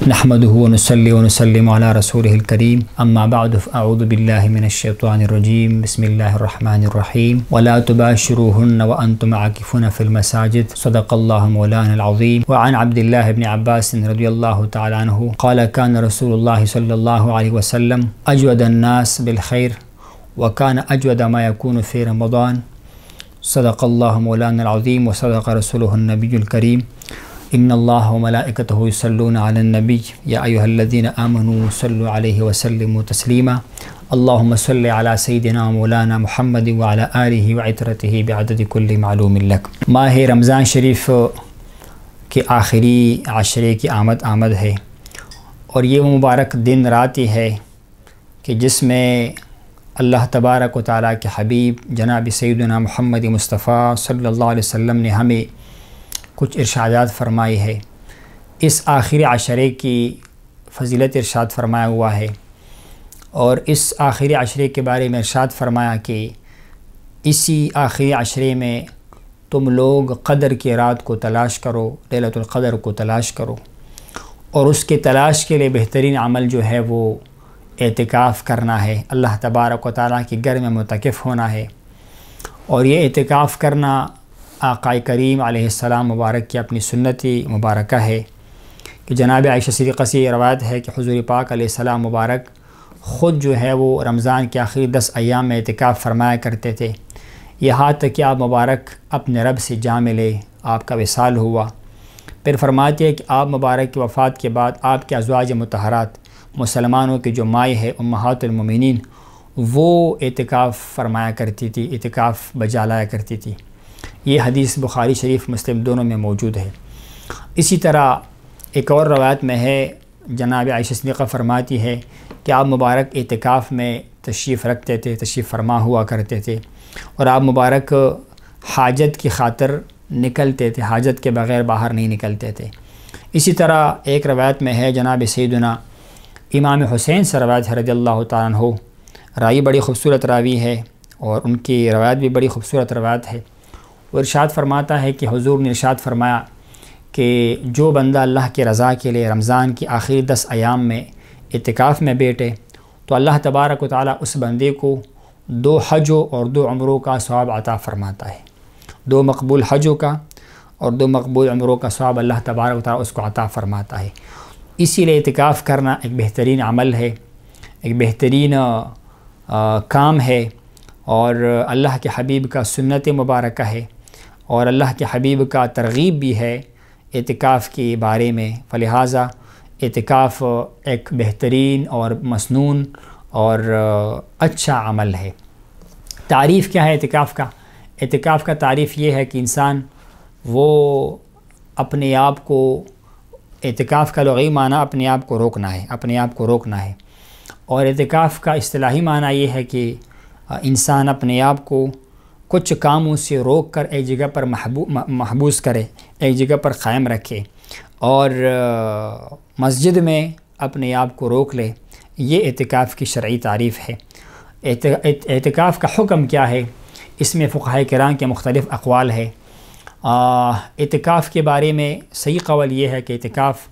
نحمده ونصلي ونسلم على رسوله الكريم اما بعد فاعوذ بالله من الشيطان الرجيم بسم الله الرحمن الرحيم ولا تباشروهن وانتم عاكفون في المساجد صدق الله مولانا العظيم. وعن عبد الله بن عباس رضي الله تعالى عنه قال كان رسول الله صلى الله عليه وسلم اجود الناس بالخير وكان اجود ما يكون في رمضان صدق الله مولانا العظيم وصدق رسوله النبي الكريم. ان اللہ وملائکتہ یصلون علی النبی یا ایھا الذین آمنوا صلوا علیہ وسلموا تسلیما اللہم صل علی سیدنا مولانا محمد وعلی آلہ وعطرتہ بعدد کل معلوم لک. ماہ رمضان شریف کے آخری عشرے کی آمد ہے اور یہ وہ مبارک دن رات ہے کہ جس میں اللہ تبارک و تعالیٰ کے حبیب جناب سیدنا محمد مصطفیٰ صلی اللہ علیہ وسلم نے ہمیں کچھ ارشادات فرمائی ہے. اس آخری عشرے کی فضیلت ارشاد فرمایا ہوا ہے اور اس آخری عشرے کے بارے میں ارشاد فرمایا کہ اسی آخری عشرے میں تم لوگ قدر کی رات کو تلاش کرو، لیلۃ القدر کو تلاش کرو، اور اس کے تلاش کے لیے بہترین عمل جو ہے وہ اعتکاف کرنا ہے، اللہ تبارک و تعالیٰ کے گھر میں معتکف ہونا ہے. اور یہ اعتکاف کرنا آقا کریم علیہ السلام مبارک کی اپنی سنتی مبارکہ ہے کہ جناب عائشہ صدیقہ سے یہ روایت ہے کہ حضور پاک علیہ السلام مبارک خود جو ہے وہ رمضان کے آخری 10 ایام میں اعتکاف فرمایا کرتے تھے، یہاں تک کہ آپ مبارک اپنے رب سے جا ملے، آپ کا وصال ہوا. پھر فرماتے ہیں کہ آپ مبارک کی وفات کے بعد آپ کے ازواج مطہرات مسلمانوں کی جو مائیں ہے امہات المومنین وہ اعتکاف فرمایا کرتی تھی، اعتکاف بجا لایا کرتی تھی. یہ حدیث بخاری شریف مسلم دونوں میں موجود ہے. اسی طرح ایک اور روایت میں ہے، جناب عائشہ صدیقہ فرماتی ہے کہ آپ مبارک اعتکاف میں تشریف رکھتے تھے، تشریف فرما ہوا کرتے تھے، اور آپ مبارک حاجت کی خاطر نکلتے تھے، حاجت کے بغیر باہر نہیں نکلتے تھے. اسی طرح ایک روایت میں ہے جناب سیدنا امام حسین سے روایت ہے رضی اللہ تعالیٰ عنہ. راوی بڑی خوبصورت راوی ہے اور ان کی روایت بھی بڑی خوبصورت روایت ہے. وہ ارشاد فرماتا ہے کہ حضور نے ارشاد فرمایا کہ جو بندہ اللہ کی رضا کے لیے رمضان کی آخری 10 ایام میں اعتکاف میں بیٹھے تو اللہ تبارک و تعالیٰ اس بندے کو 2 حجوں اور 2 عمروں کا ثواب عطا فرماتا ہے. 2 مقبول حجوں کا اور 2 مقبول عمروں کا ثواب اللہ تبارک و تعالیٰ اس کو عطا فرماتا ہے. اسی لیے اعتکاف کرنا ایک بہترین عمل ہے، ایک بہترین کام ہے، اور اللہ کے حبیب کا سنت مبارکہ ہے، اور اللہ کے حبیب کا ترغیب بھی ہے اعتکاف کے بارے میں. فلہٰذا اعتکاف ایک بہترین اور مسنون اور اچھا عمل ہے. تعریف کیا ہے اعتکاف کا؟ اعتکاف کا تعریف یہ ہے کہ انسان وہ اپنے آپ کو، اعتکاف کا لغوی معنی اپنے آپ کو روکنا ہے، اپنے آپ کو روکنا ہے، اور اعتکاف کا اصطلاحی معنی یہ ہے کہ انسان اپنے آپ کو کچھ کاموں سے روک کر ایک جگہ پر محبوس کرے، ایک جگہ پر قائم رکھے، اور مسجد میں اپنے آپ کو روک لے. یہ اعتکاف کی شرعی تعریف ہے. اعتکاف کا حکم کیا ہے؟ اس میں فقہاء کرام کے مختلف اقوال ہے. اعتکاف کے بارے میں صحیح قول یہ ہے کہ اعتکاف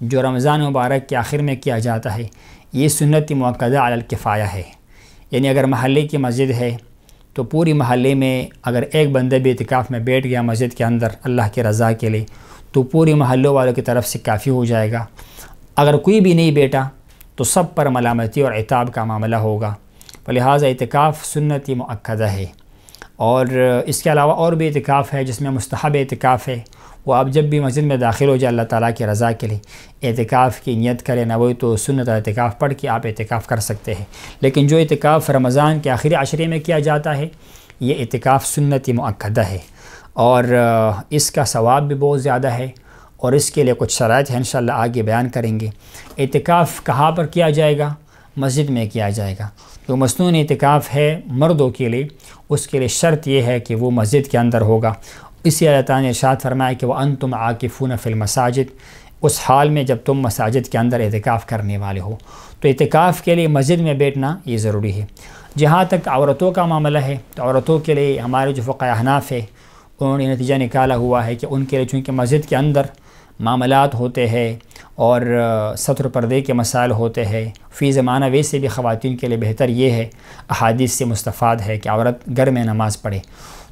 جو رمضان مبارک کے آخر میں کیا جاتا ہے یہ سنت مؤکدہ علی الکفایہ ہے. یعنی اگر محلے کی مسجد ہے تو پوری محلے میں اگر ایک بندہ بھی اعتکاف میں بیٹھ گیا مسجد کے اندر اللہ کی رضا کے لیے تو پوری محلوں والوں کی طرف سے کافی ہو جائے گا. اگر کوئی بھی نہیں بیٹا تو سب پر ملامتی اور عتاب کا معاملہ ہوگا. لہٰذا اعتکاف سنت مؤکدہ ہے. اور اس کے علاوہ اور بھی اعتکاف ہے جس میں مستحب اعتکاف ہے. وہ آپ جب بھی مسجد میں داخل ہو جائے اللہ تعالیٰ کی رضا کے لیے اعتکاف کی نیت کرے، نہ وہی تو سنت اعتکاف پڑھ کے آپ اعتکاف کر سکتے ہیں. لیکن جو اعتکاف رمضان کے آخری عشرے میں کیا جاتا ہے یہ اعتکاف سنت مؤکدہ ہے، اور اس کا ثواب بھی بہت زیادہ ہے، اور اس کے لیے کچھ شرائط ہیں انشاءاللہ آگے بیان کریں گے. اعتکاف کہاں پر کیا جائے گا؟ مسجد میں کیا جائے گا. جو مسنون اعتکاف ہے مردوں کے لیے اس کے لیے شرط یہ ہے کہ وہ مسجد کے اندر ہوگا. اسی اللہ تعالیٰ نے ارشاد فرمایا کہ وَأَنْتُمْ عَاكِفُونَ فِي الْمَسَاجِدِ، اس حال میں جب تم مساجد کے اندر اعتکاف کرنے والے ہو. تو اعتکاف کے لیے مسجد میں بیٹھنا یہ ضروری ہے. جہاں تک عورتوں کا معاملہ ہے تو عورتوں کے لیے ہمارے جو فقہاء احناف ہے انہوں نے نتیجہ نکالا ہوا ہے کہ ان کے لیے چونکہ مسجد کے اندر معاملات ہوتے ہیں اور ستر پردے کے مسائل ہوتے ہیں، فی زمانہ ویسے بھی خواتین کے لیے بہتر یہ ہے، احادیث سے مستفاد ہے کہ عورت گھر میں نماز پڑھے،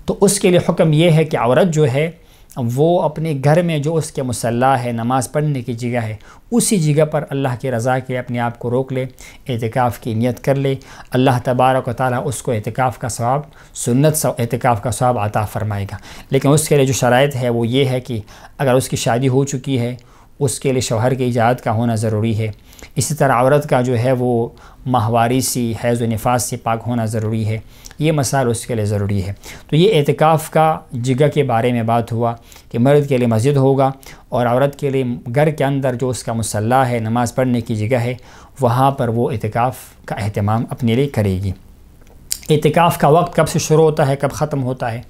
تو اس کے لیے حکم یہ ہے کہ عورت جو ہے وہ اپنے گھر میں جو اس کے مصلی ہے، نماز پڑھنے کی جگہ ہے، اسی جگہ پر اللہ کی رضا کے اپنے آپ کو روک لے، اعتکاف کی نیت کر لے، اللہ تبارک و تعالیٰ اس کو اعتکاف کا ثواب، اعتکاف کا ثواب عطا فرمائے گا۔ لیکن اس کے لیے جو شرائط ہے وہ یہ ہے کہ اگر اس کی شادی ہو چکی ہے، اس کے لیے شوہر کی اجازت کا ہونا ضروری ہے۔ اسی طرح عورت کا جو ہے وہ ماہواری سی، حیض و نفاس سے پاک ہونا ضروری ہے، یہ مسائل اس کے لیے ضروری ہے۔ تو یہ اعتکاف کا جگہ کے بارے میں بات ہوا کہ مرد کے لیے مسجد ہوگا اور عورت کے لیے گھر کے اندر جو اس کا مصلی ہے، نماز پڑھنے کی جگہ ہے، وہاں پر وہ اعتکاف کا اہتمام اپنے لیے کرے گی۔ اعتکاف کا وقت کب سے شروع ہوتا ہے، کب ختم ہوتا ہے؟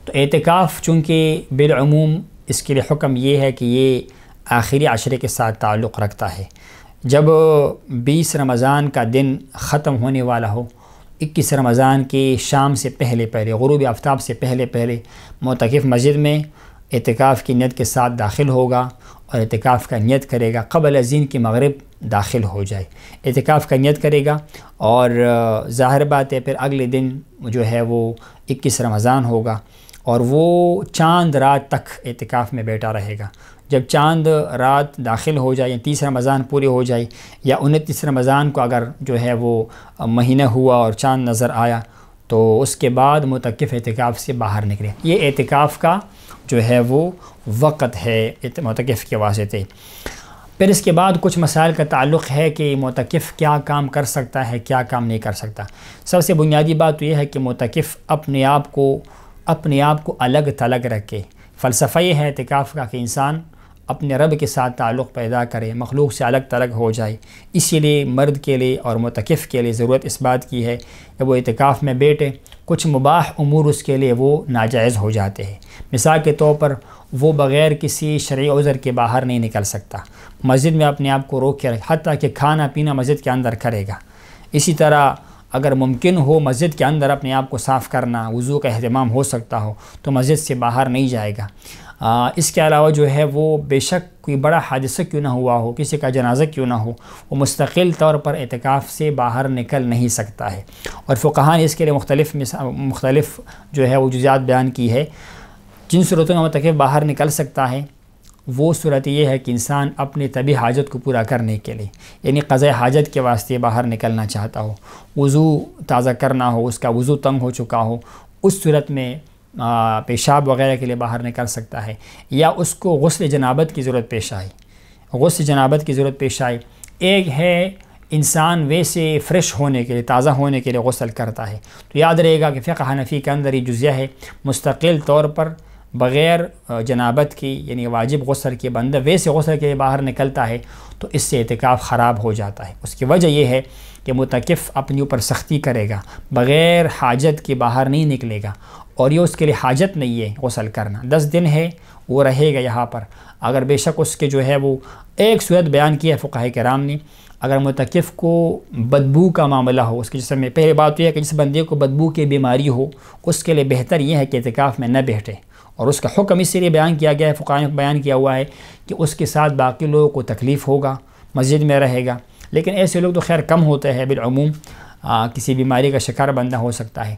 تو اعتکاف چونکہ بالعموم اس کے لیے حکم یہ ہے کہ یہ آخری عشرے کے ساتھ تعلق رکھتا ہے۔ جب 20 رمضان کا دن ختم ہونے والا ہو، 21 رمضان کی شام سے پہلے غروب آفتاب سے پہلے معتکف مسجد میں اعتکاف کی نیت کے ساتھ داخل ہوگا اور اعتکاف کا نیت کرے گا قبل ازین کی مغرب داخل ہو جائے، اعتکاف کا نیت کرے گا، اور ظاہر بات ہے پھر اگلے دن جو ہے وہ 21 رمضان ہوگا اور وہ چاند رات تک اعتکاف میں بیٹھا رہے گا۔ جب چاند رات داخل ہو جائے یا 30 رمضان پورے ہو جائے یا 29 رمضان کو اگر جو ہے وہ مہینہ ہوا اور چاند نظر آیا تو اس کے بعد معتکف اعتکاف سے باہر نکلے۔ یہ اعتکاف کا جو ہے وہ وقت ہے معتکف کے واسطے۔ پھر اس کے بعد کچھ مسائل کا تعلق ہے کہ معتکف کیا کام کر سکتا ہے، کیا کام نہیں کر سکتا۔ سب سے بنیادی بات تو یہ ہے کہ معتکف اپنے آپ کو الگ تھلگ رکھے۔ فلسفہ یہ ہے اعتکاف کا کہ انسان اپنے رب کے ساتھ تعلق پیدا کرے، مخلوق سے الگ تھلگ ہو جائے۔ اسی لیے مرد کے لیے اور معتکف کے لیے ضرورت اس بات کی ہے کہ وہ اعتکاف میں بیٹھے، کچھ مباح امور اس کے لیے وہ ناجائز ہو جاتے ہیں۔ مثال کے طور پر وہ بغیر کسی شرعی عذر کے باہر نہیں نکل سکتا، مسجد میں اپنے آپ کو روک کے رکھے، حتیٰ کہ کھانا پینا مسجد کے اندر کرے گا۔ اسی طرح اگر ممکن ہو مسجد کے اندر اپنے آپ کو صاف کرنا، وضو کا اہتمام ہو سکتا ہو تو مسجد سے باہر نہیں جائے گا۔ اس کے علاوہ جو ہے وہ بے شک کوئی بڑا حادثہ کیوں نہ ہوا ہو، کسی کا جنازہ کیوں نہ ہو، وہ مستقل طور پر اعتکاف سے باہر نکل نہیں سکتا ہے۔ اور فقہاء نے اس کے لیے مختلف جو ہے وہ جزیات بیان کی ہے۔ جن صورتوں میں معتکف باہر نکل سکتا ہے وہ صورت یہ ہے کہ انسان اپنی طبی حاجت کو پورا کرنے کے لیے، یعنی قضاء حاجت کے واسطے باہر نکلنا چاہتا ہو، وضو تازہ کرنا ہو، اس کا وضو تنگ ہو چکا ہو، اس صورت میں پیشاب وغیرہ کے لیے باہر نکل سکتا ہے، یا اس کو غسل جنابت کی ضرورت پیش آئے۔ ایک ہے انسان ویسے فریش ہونے کے لیے، تازہ ہونے کے لیے غسل کرتا ہے، تو یاد رہے گا کہ فقہ حنفی کے اندر یہ جزیہ ہے، مستقل طور پر بغیر جنابت کی یعنی واجب غسل کے بندہ ویسے غسل کے لیے باہر نکلتا ہے تو اس سے اعتکاف خراب ہو جاتا ہے۔ اس کی وجہ یہ ہے کہ معتکف اپنے اوپر سختی کرے گا، بغیر حاجت کے باہر نہیں نکلے گا، اور یہ اس کے لیے حاجت نہیں ہے غسل کرنا۔ 10 دن ہے وہ رہے گا یہاں پر، اگر بے شک اس کے جو ہے وہ ایک صورت بیان کی ہے فقہاء کرام نے، اگر معتکف کو بدبو کا معاملہ ہو، اس کے جسم میں، پہلی بات یہ ہے کہ جس بندے کو بدبو کی بیماری ہو اس کے لیے بہتر یہ ہے کہ اعتکاف میں نہ بیٹھے، اور اس کا حکم اس لیے بیان کیا گیا ہے، فقہاء نے بیان کیا ہوا ہے کہ اس کے ساتھ باقی لوگوں کو تکلیف ہوگا، مسجد میں رہے گا۔ لیکن ایسے لوگ تو خیر کم ہوتے ہیں، بالعموم کسی بیماری کا شکار بندہ ہو سکتا ہے۔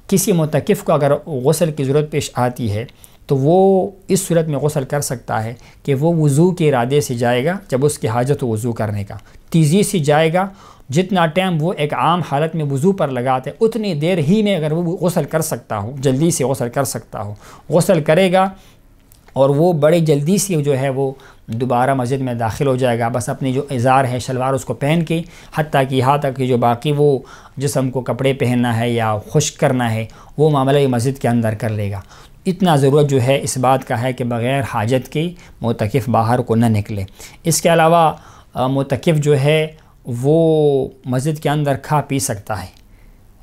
کسی معتکف کو اگر غسل کی ضرورت پیش آتی ہے تو وہ اس صورت میں غسل کر سکتا ہے کہ وہ وضو کے ارادے سے جائے گا، جب اس کی حاجت ہو وضو کرنے کا، تیزی سے جائے گا، جتنا ٹائم وہ ایک عام حالت میں وضو پر لگاتے اتنی دیر ہی میں اگر وہ غسل کر سکتا ہو، جلدی سے غسل کر سکتا ہو، غسل کرے گا، اور وہ بڑے جلدی سے جو ہے وہ دوبارہ مسجد میں داخل ہو جائے گا، بس اپنی جو ازار ہے، شلوار اس کو پہن کے، حتیٰ کہ یہاں تک کہ جو باقی وہ جسم کو کپڑے پہننا ہے یا خشک کرنا ہے وہ معاملہ یہ مسجد کے اندر کر لے گا۔ اتنا ضرورت جو ہے اس بات کا ہے کہ بغیر حاجت کے معتکف باہر کو نہ نکلے۔ اس کے علاوہ معتکف جو ہے وہ مسجد کے اندر کھا پی سکتا ہے۔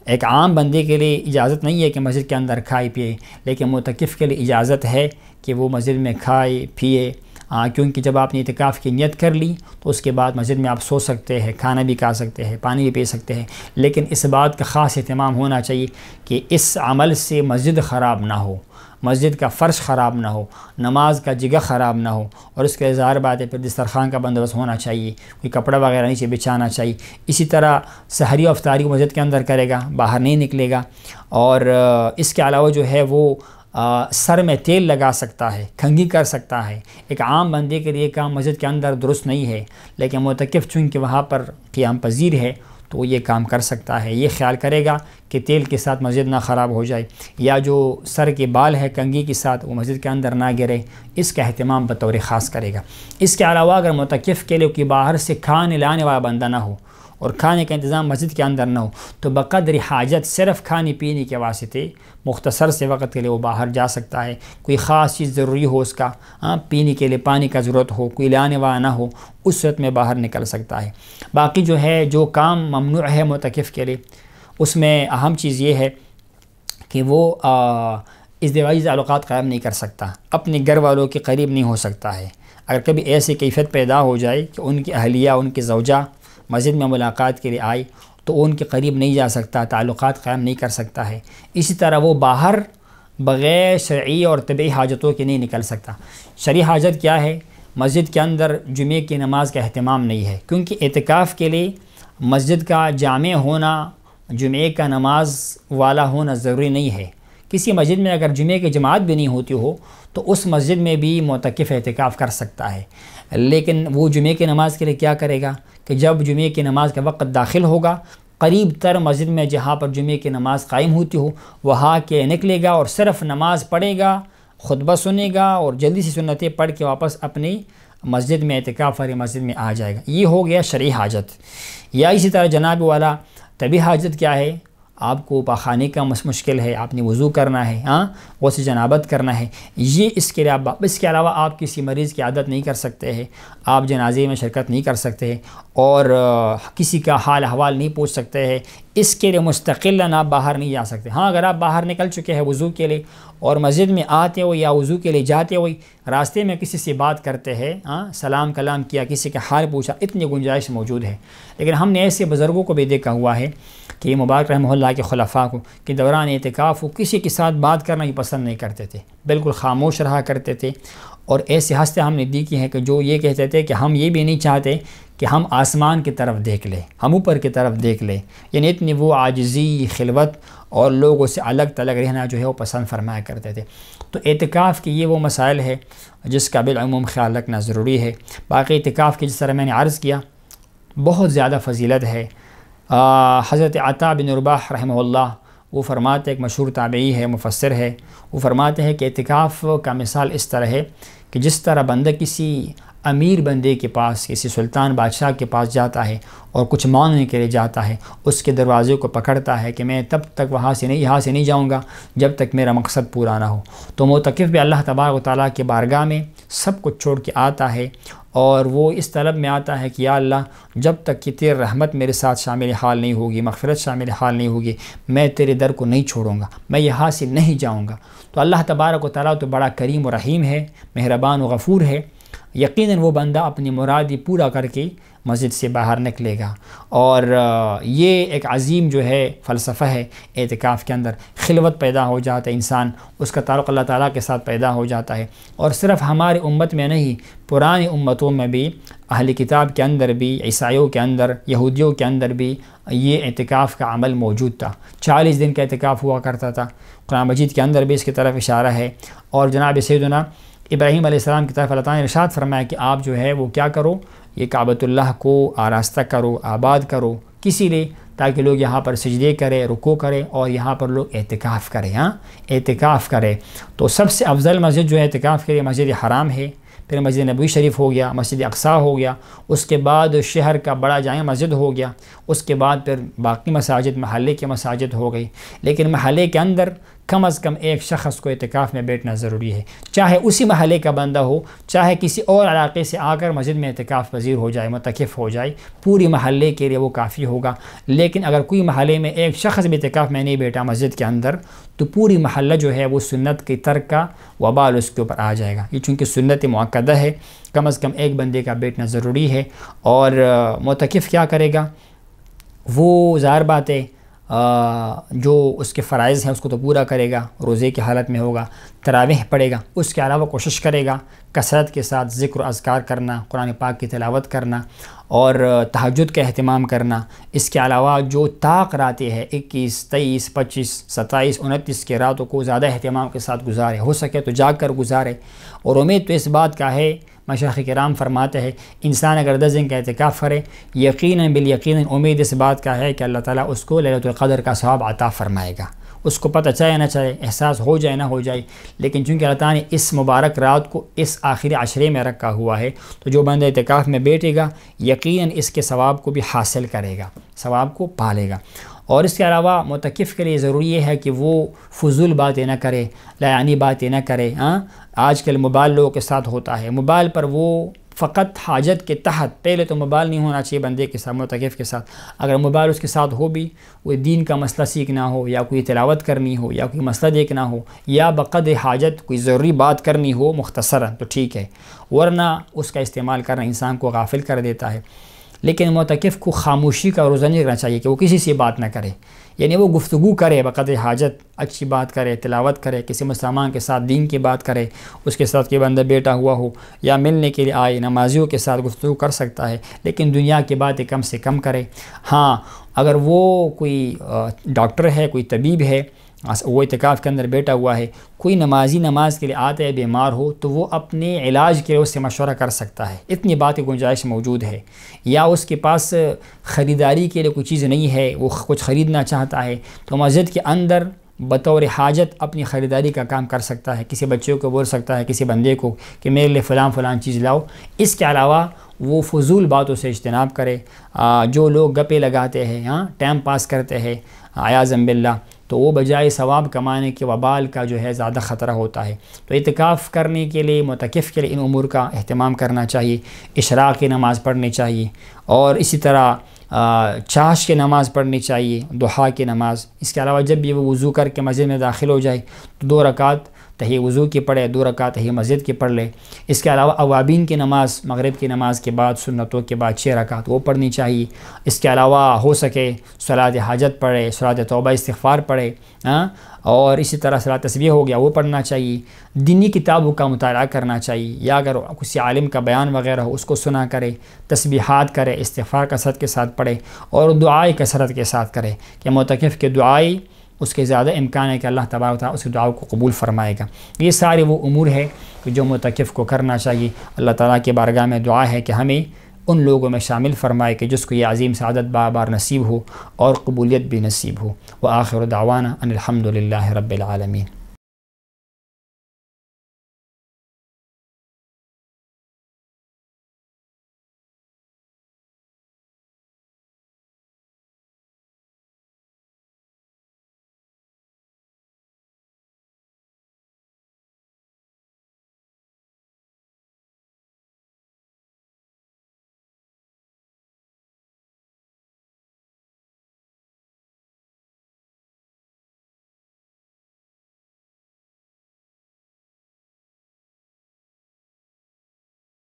ایک عام بندے کے لیے اجازت نہیں ہے کہ مسجد کے اندر کھائے پیے، لیکن معتکف کے لیے اجازت ہے کہ وہ مسجد میں کھائے پیے، کیونکہ جب آپ نے اعتکاف کی نیت کر لی تو اس کے بعد مسجد میں آپ سو سکتے ہیں، کھانا بھی کھا سکتے ہیں، پانی بھی پی سکتے ہیں، لیکن اس بات کا خاص اہتمام ہونا چاہیے کہ اس عمل سے مسجد خراب نہ ہو، مسجد کا فرش خراب نہ ہو، نماز کا جگہ خراب نہ ہو، اور اس کے ظاہر بات ہے پھر دسترخوان کا بندوبست ہونا چاہیے، کوئی کپڑا وغیرہ نیچے بچھانا چاہیے۔ اسی طرح سحری و افطاری کو مسجد کے اندر کرے گا، باہر نہیں نکلے گا، اور اس کے علاوہ جو ہے وہ سر میں تیل لگا سکتا ہے، کھنگی کر سکتا ہے۔ ایک عام بندے کے لیے کام مسجد کے اندر درست نہیں ہے، لیکن معتکف چونکہ وہاں پر قیام پذیر ہے تو وہ یہ کام کر سکتا ہے۔ یہ خیال کرے گا کہ تیل کے ساتھ مسجد نہ خراب ہو جائے، یا جو سر کے بال ہے کنگھی کے ساتھ وہ مسجد کے اندر نہ گرے، اس کا اہتمام بطور خاص کرے گا۔ اس کے علاوہ اگر معتکف کے لیے کوئی باہر سے کھانے لانے والا بندہ نہ ہو اور کھانے کا انتظام مسجد کے اندر نہ ہو تو بقدر حاجت صرف کھانے پینے کے واسطے مختصر سے وقت کے لیے وہ باہر جا سکتا ہے۔ کوئی خاص چیز ضروری ہو، اس کا پینے کے لیے پانی کا ضرورت ہو، کوئی لانے والا نہ ہو، اس صورت میں باہر نکل سکتا ہے۔ باقی جو ہے جو کام ممنوع ہے معتکف کے لیے، اس میں اہم چیز یہ ہے کہ وہ ازدواجی تعلقات قائم نہیں کر سکتا، اپنے گھر والوں کے قریب نہیں ہو سکتا ہے۔ اگر کبھی ایسی کیفیت پیدا ہو جائے کہ ان کی اہلیہ، ان کی زوجہ مسجد میں ملاقات کے لیے آئی تو وہ ان کے قریب نہیں جا سکتا، تعلقات قائم نہیں کر سکتا ہے۔ اسی طرح وہ باہر بغیر شرعی اور طبعی حاجتوں کے نہیں نکل سکتا۔ شرعی حاجت کیا ہے؟ مسجد کے اندر جمعے کی نماز کا اہتمام نہیں ہے، کیونکہ اعتکاف کے لیے مسجد کا جامع ہونا، جمعے کا نماز والا ہونا ضروری نہیں ہے۔ کسی مسجد میں اگر جمعے کی جماعت بھی نہیں ہوتی ہو تو اس مسجد میں بھی معتکف اعتکاف کر سکتا ہے، لیکن وہ جمعے کی نماز کے لیے کیا کرے گا کہ جب جمعے کی نماز کا وقت داخل ہوگا، قریب تر مسجد میں جہاں پر جمعے کی نماز قائم ہوتی ہو وہاں کے نکلے گا اور صرف نماز پڑھے گا، خطبہ سنے گا اور جلدی سے سنتیں پڑھ کے واپس اپنی مسجد میں اعتکاف والی مسجد میں آ جائے گا۔ یہ ہو گیا شرعی حاجت۔ یا اسی طرح جناب والا طبعی حاجت کیا ہے؟ آپ کو پاخانے کا مشکل ہے، آپ نے وضو کرنا ہے، غسل جنابت کرنا ہے، یہ اس کے لیے اس کے علاوہ آپ کسی مریض کی عادت نہیں کر سکتے ہیں، آپ جنازے میں شرکت نہیں کر سکتے ہیں اور کسی کا حال احوال نہیں پوچھ سکتے ہیں، اس کے لیے مستقلاً آپ باہر نہیں جا سکتے۔ ہاں اگر آپ باہر نکل چکے ہیں وضو کے لیے اور مسجد میں آتے ہوئے یا وضو کے لیے جاتے ہوئے راستے میں کسی سے بات کرتے ہیں، سلام کلام کیا، کسی کا حال پوچھا، اتنی گنجائش موجود ہے۔ لیکن ہم نے ایسے بزرگوں کو بھی دیکھا ہوا ہے کہ مبارک رحمہ اللہ کے خلفاء کو کہ دوران اعتکاف وہ کسی کے ساتھ بات کرنا ہی پسند نہیں کرتے تھے، بالکل خاموش رہا کرتے تھے، اور ایسے ہستے ہم نے دیکھی ہیں کہ جو یہ کہتے تھے کہ ہم یہ بھی نہیں چاہتے کہ ہم آسمان کی طرف دیکھ لیں، ہم اوپر کی طرف دیکھ لیں، یعنی اتنی وہ عاجزی، خلوت اور لوگوں سے الگ تلگ رہنا جو ہے وہ پسند فرمایا کرتے تھے۔ تو اعتکاف کی یہ وہ مسائل ہے جس کا بالعموم خیال رکھنا ضروری ہے۔ باقی اعتکاف کی جس طرح میں نے عرض کیا بہت زیادہ فضیلت ہے۔ حضرت عطا بن رباح رحمہ اللہ وہ فرماتے، ایک مشہور تابعی ہے، مفسر ہے، وہ فرماتے ہیں کہ اعتکاف کا مثال اس طرح ہے کہ جس طرح بندہ کسی امیر بندے کے پاس، کسی سلطان بادشاہ کے پاس جاتا ہے اور کچھ مانگنے کے لیے جاتا ہے، اس کے دروازے کو پکڑتا ہے کہ میں تب تک یہاں سے نہیں جاؤں گا جب تک میرا مقصد پورا نہ ہو، تو معتکف بھی اللہ تبارک و تعالیٰ کے بارگاہ میں سب کچھ چھوڑ کے آتا ہے اور وہ اس طلب میں آتا ہے کہ یا اللہ جب تک کہ تیری رحمت میرے ساتھ شامل حال نہیں ہوگی، مغفرت شامل حال نہیں ہوگی، میں تیرے در کو نہیں چھوڑوں گا، میں یہاں سے نہیں جاؤں گا۔ تو اللہ تبارک و تعالیٰ تو بڑا کریم و رحیم ہے، مہربان و غفور ہے، یقیناً وہ بندہ اپنی مرادی پورا کر کے مسجد سے باہر نکلے گا۔ اور یہ ایک عظیم جو ہے فلسفہ ہے اعتکاف کے اندر، خلوت پیدا ہو جاتا ہے، انسان اس کا تعلق اللہ تعالیٰ کے ساتھ پیدا ہو جاتا ہے۔ اور صرف ہماری امت میں نہیں، پرانی امتوں میں بھی، اہل کتاب کے اندر بھی، عیسائیوں کے اندر، یہودیوں کے اندر بھی یہ اعتکاف کا عمل موجود تھا۔ 40 دن کا اعتکاف ہوا کرتا تھا، قرآن مجید کے اندر بھی اس کی طرف اشارہ ہے۔ اور جناب سیدنا ابراہیم علیہ السلام کی طرف اللہ تعالیٰ نے ارشاد فرمایا کہ آپ جو ہے وہ کیا کرو، یہ کعبۃ اللہ کو آراستہ کرو، آباد کرو، کسی لیے تاکہ لوگ یہاں پر سجدے کریں، رکوع کریں اور یہاں پر لوگ اعتکاف کریں، اعتکاف کریں۔ تو سب سے افضل مسجد جو ہے اعتکاف کے لیے مسجد حرام ہے، پھر مسجد نبوی شریف ہو گیا، مسجد اقصیٰ ہو گیا، اس کے بعد شہر کا بڑا جامع مسجد ہو گیا، اس کے بعد پھر باقی مساجد محلے کے مساجد ہو گئی۔ لیکن محلے کے اندر کم از کم ایک شخص کو اعتکاف میں بیٹھنا ضروری ہے، چاہے اسی محلے کا بندہ ہو، چاہے کسی اور علاقے سے آ کر مسجد میں اعتکاف پذیر ہو جائے، معتکف ہو جائے، پوری محلے کے لیے وہ کافی ہوگا۔ لیکن اگر کوئی محلے میں ایک شخص بھی اعتکاف میں نہیں بیٹھا مسجد کے اندر، تو پوری محلہ جو ہے وہ سنت کی ترک کا وبال اس کے اوپر آ جائے گا۔ یہ چونکہ سنت مؤکدہ ہے، کم از کم ایک بندے کا بیٹھنا ضروری ہے۔ اور معتکف کیا کرے گا؟ وہ ظاہر بات ہے جو اس کے فرائض ہیں اس کو تو پورا کرے گا، روزے کی حالت میں ہوگا، تراویح پڑھے گا، اس کے علاوہ کوشش کرے گا کثرت کے ساتھ ذکر و اذکار کرنا، قرآن پاک کی تلاوت کرنا اور تہجد کا اہتمام کرنا۔ اس کے علاوہ جو طاق راتیں ہے 21، 23، 25، 27، 29 کے راتوں کو زیادہ اہتمام کے ساتھ گزارے، ہو سکے تو جاگ کر گزارے۔ اور امید تو اس بات کا ہے، مشائخ کرام فرماتے ہیں انسان اگر 10 دن کا اعتکاف کرے، یقیناً بالیقین امید اس بات کا ہے کہ اللہ تعالیٰ اس کو لیلۃ القدر کا ثواب عطا فرمائے گا۔ اس کو پتہ چاہے نہ چاہے، احساس ہو جائے نہ ہو جائے، لیکن چونکہ اللہ تعالیٰ نے اس مبارک رات کو اس آخری عشرے میں رکھا ہوا ہے، تو جو بندہ اعتکاف میں بیٹھے گا یقیناً اس کے ثواب کو بھی حاصل کرے گا، ثواب کو پالے گا۔ اور اس کے علاوہ معتکف کے لیے ضروری یہ ہے کہ وہ فضول باتیں نہ کرے، لا یعنی باتیں نہ کرے۔ آج کل موبائل لوگوں کے ساتھ ہوتا ہے، موبائل پر وہ فقط حاجت کے تحت، پہلے تو موبائل نہیں ہونا چاہیے بندے کے ساتھ، معتکف کے ساتھ۔ اگر موبائل اس کے ساتھ ہو بھی، وہ دین کا مسئلہ سیکھنا ہو یا کوئی تلاوت کرنی ہو یا کوئی مسئلہ دیکھنا ہو یا بقدر حاجت کوئی ضروری بات کرنی ہو مختصراً، تو ٹھیک ہے، ورنہ اس کا استعمال کرنا انسان کو غافل کر دیتا ہے۔ لیکن معتکف کو خاموشی کا روزہ نہیں رکھنا چاہیے کہ وہ کسی سے بات نہ کرے، یعنی وہ گفتگو کرے بقدر حاجت، اچھی بات کرے، تلاوت کرے، کسی مسلمان کے ساتھ دین کی بات کرے، اس کے ساتھ کہ بندہ بیٹا ہوا ہو یا ملنے کے لیے آئے، نمازیوں کے ساتھ گفتگو کر سکتا ہے، لیکن دنیا کی باتیں کم سے کم کرے۔ ہاں اگر وہ کوئی ڈاکٹر ہے، کوئی طبیب ہے، وہ اعتکاف کے اندر بیٹھا ہوا ہے، کوئی نمازی نماز کے لیے آتا ہے بیمار ہو، تو وہ اپنے علاج کے لیے اس سے مشورہ کر سکتا ہے، اتنی بات کی گنجائش موجود ہے۔ یا اس کے پاس خریداری کے لیے کوئی چیز نہیں ہے، وہ کچھ خریدنا چاہتا ہے، تو مسجد کے اندر بطور حاجت اپنی خریداری کا کام کر سکتا ہے، کسی بچے کو بول سکتا ہے، کسی بندے کو کہ میرے لیے فلاں چیز لاؤ۔ اس کے علاوہ وہ فضول باتوں سے اجتناب کرے۔ جو لوگ گپے لگاتے ہیں، ٹائم پاس کرتے ہیں عیاذا باللہ، تو وہ بجائے ثواب کمانے کے وبال کا جو ہے زیادہ خطرہ ہوتا ہے۔ تو اعتکاف کرنے کے لیے، معتکف کے لیے ان امور کا اہتمام کرنا چاہیے۔ اشراق کی نماز پڑھنی چاہیے، اور اسی طرح چاش کی نماز پڑھنی چاہیے، ضحیٰ کی نماز۔ اس کے علاوہ جب بھی وہ وضو کر کے مسجد میں داخل ہو جائے تو 2 رکعت تحیہ وضو کی پڑھے، 2 رکعت تحیہ مسجد کی پڑھ لے۔ اس کے علاوہ اوابین کی نماز، مغرب کی نماز کے بعد سنتوں کے بعد 6 رکعت وہ پڑھنی چاہیے۔ اس کے علاوہ ہو سکے صلاۃ حاجت پڑھے، صلاۃ توبہ استغفار پڑھے، اور اسی طرح صلاۃ تسبیح ہو گیا وہ پڑھنا چاہیے۔ دینی کتابوں کا مطالعہ کرنا چاہیے، یا اگر کسی عالم کا بیان وغیرہ ہو اس کو سنا کرے، تسبیحات کرے، استغفار کثرت کے ساتھ پڑھے، اور دعائیں کثرت کے ساتھ کرے کہ معتکف کے دعائیں اس کے زیادہ امکان ہے کہ اللہ تبارک و تعالیٰ اس کی دعاؤں کو قبول فرمائے گا۔ یہ سارے وہ امور ہے کہ جو معتکف کو کرنا چاہیے۔ اللہ تعالیٰ کی بارگاہ میں دعا ہے کہ ہمیں ان لوگوں میں شامل فرمائے کہ جس کو یہ عظیم سعادت بار بار نصیب ہو اور قبولیت بھی نصیب ہو۔ وآخر دعوانا ان الحمد للہ رب العالمین۔